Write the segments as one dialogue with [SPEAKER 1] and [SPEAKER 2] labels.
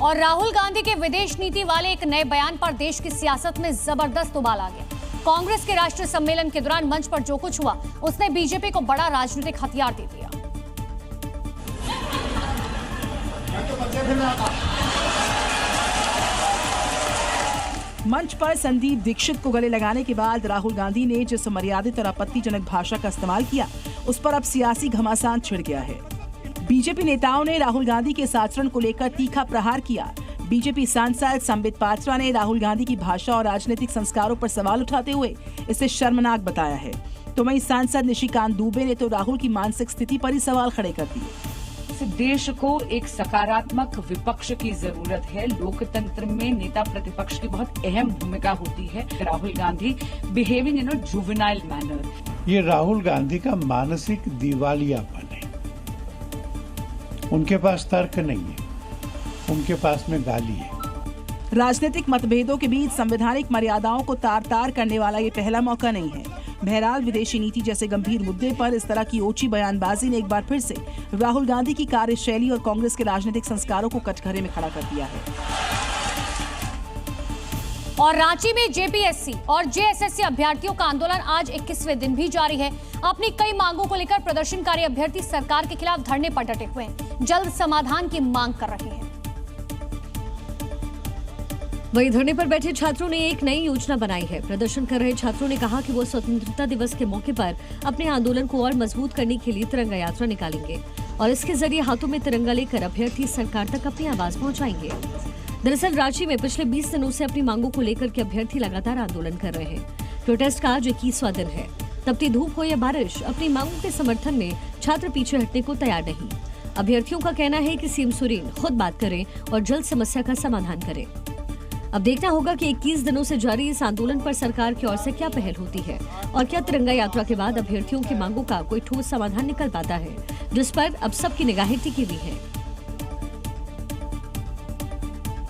[SPEAKER 1] और राहुल गांधी के विदेश नीति वाले एक नए बयान पर देश की सियासत में जबरदस्त उबाल आ गया। कांग्रेस के राष्ट्रीय सम्मेलन के दौरान मंच पर जो कुछ हुआ, उसने बीजेपी को बड़ा राजनीतिक हथियार दे दिया।
[SPEAKER 2] मंच पर संदीप दीक्षित को गले लगाने के बाद राहुल गांधी ने जिस मर्यादित और आपत्तिजनक भाषा का इस्तेमाल किया, उस पर अब सियासी घमासान छिड़ गया है। बीजेपी नेताओं ने राहुल गांधी के इस आचरण को लेकर तीखा प्रहार किया। बीजेपी सांसद संबित पात्रा ने राहुल गांधी की भाषा और राजनीतिक संस्कारों पर सवाल उठाते हुए इसे शर्मनाक बताया है। तो वहीं सांसद निशिकांत दुबे ने तो राहुल की मानसिक स्थिति पर ही सवाल खड़े कर दिए।
[SPEAKER 3] देश को एक सकारात्मक विपक्ष की जरूरत है। लोकतंत्र में नेता प्रतिपक्ष की बहुत अहम भूमिका होती है। Rahul Gandhi behaving in a juvenile manner.
[SPEAKER 4] ये राहुल गांधी का मानसिक दिवालियापन है। उनके पास तर्क नहीं है, उनके पास में गाली है।
[SPEAKER 2] राजनीतिक मतभेदों के बीच संवैधानिक मर्यादाओं को तार तार करने वाला ये पहला मौका नहीं है। बहरहाल विदेशी नीति जैसे गंभीर मुद्दे पर इस तरह की ओछी बयानबाजी ने एक बार फिर से राहुल गांधी की कार्यशैली और कांग्रेस के राजनीतिक संस्कारों को कटघरे में खड़ा कर दिया है।
[SPEAKER 1] और रांची में जेपीएससी और जेएसएससी अभ्यर्थियों का आंदोलन आज 21वें दिन भी जारी है। अपनी कई मांगों को लेकर प्रदर्शनकारी अभ्यर्थी सरकार के खिलाफ धरने पर डटे हुए हैं, जल्द समाधान की मांग कर रहे हैं।
[SPEAKER 5] वहीं धरने पर बैठे छात्रों ने एक नई योजना बनाई है। प्रदर्शन कर रहे छात्रों ने कहा कि वो स्वतंत्रता दिवस के मौके पर अपने आंदोलन को और मजबूत करने के लिए तिरंगा यात्रा निकालेंगे और इसके जरिए हाथों में तिरंगा लेकर अभ्यर्थी सरकार तक अपनी आवाज पहुंचाएंगे। दरअसल रांची में पिछले 20 दिनों से अपनी मांगों को लेकर के अभ्यर्थी लगातार आंदोलन कर रहे हैं। प्रोटेस्ट का आज 21वां दिन है। तपती धूप हो या बारिश, अपनी मांगों के समर्थन में छात्र पीछे हटने को तैयार नहीं। अभ्यर्थियों का कहना है कि सीएम सोरेन खुद बात करें और जल्द समस्या का समाधान करें। अब देखना होगा कि 21 दिनों से जारी इस आंदोलन पर सरकार की ओर से क्या पहल होती है और क्या तिरंगा यात्रा के बाद अभ्यर्थियों की मांगों का कोई ठोस समाधान निकल पाता है, जिस पर अब सबकी निगाहें टिकी हुई हैं।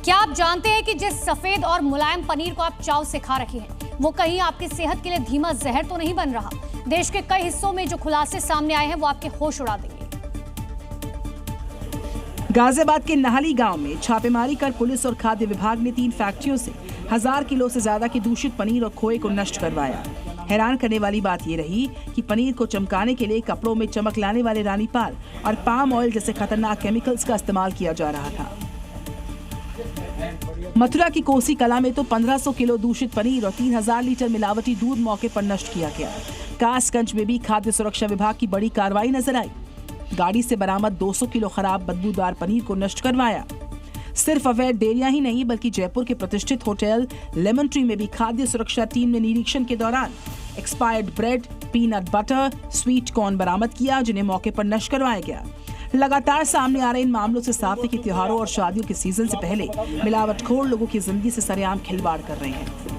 [SPEAKER 1] क्या आप जानते हैं कि जिस सफेद और मुलायम पनीर को आप चाव से खा रहे हैं, वो कहीं आपकी सेहत के लिए धीमा जहर तो नहीं बन रहा? देश के कई हिस्सों में जो खुलासे सामने आए हैं, वो आपके होश उड़ा देंगे।
[SPEAKER 2] गाजियाबाद के नाहली गांव में छापेमारी कर पुलिस और खाद्य विभाग ने 3 फैक्ट्रियों से 1000 किलो से ज्यादा के दूषित पनीर और खोए को नष्ट करवाया। हैरान करने वाली बात ये रही कि पनीर को चमकाने के लिए कपड़ों में चमक लाने वाले रानी पाल और पाम ऑयल जैसे खतरनाक केमिकल्स का इस्तेमाल किया जा रहा था। मथुरा की कोसी कला में तो 1500 किलो दूषित पनीर और 3000 लीटर मिलावटी दूध मौके पर नष्ट किया गया। कासगंज में भी खाद्य सुरक्षा विभाग की बड़ी कार्रवाई नजर आई। गाड़ी से बरामद 200 किलो खराब बदबूदार पनीर को नष्ट करवाया। सिर्फ अवैध डेयरियां ही नहीं, बल्कि जयपुर के प्रतिष्ठित होटल लेमन ट्री में भी खाद्य सुरक्षा टीम ने निरीक्षण के दौरान expired bread, peanut butter, sweet corn बरामद किया, जिन्हें मौके पर नष्ट करवाया गया। लगातार सामने आ रहे इन मामलों से साफ है कि त्योहारों और शादियों के सीजन से पहले मिलावटखोर लोगों की जिंदगी से सरेआम खिलवाड़ कर रहे हैं।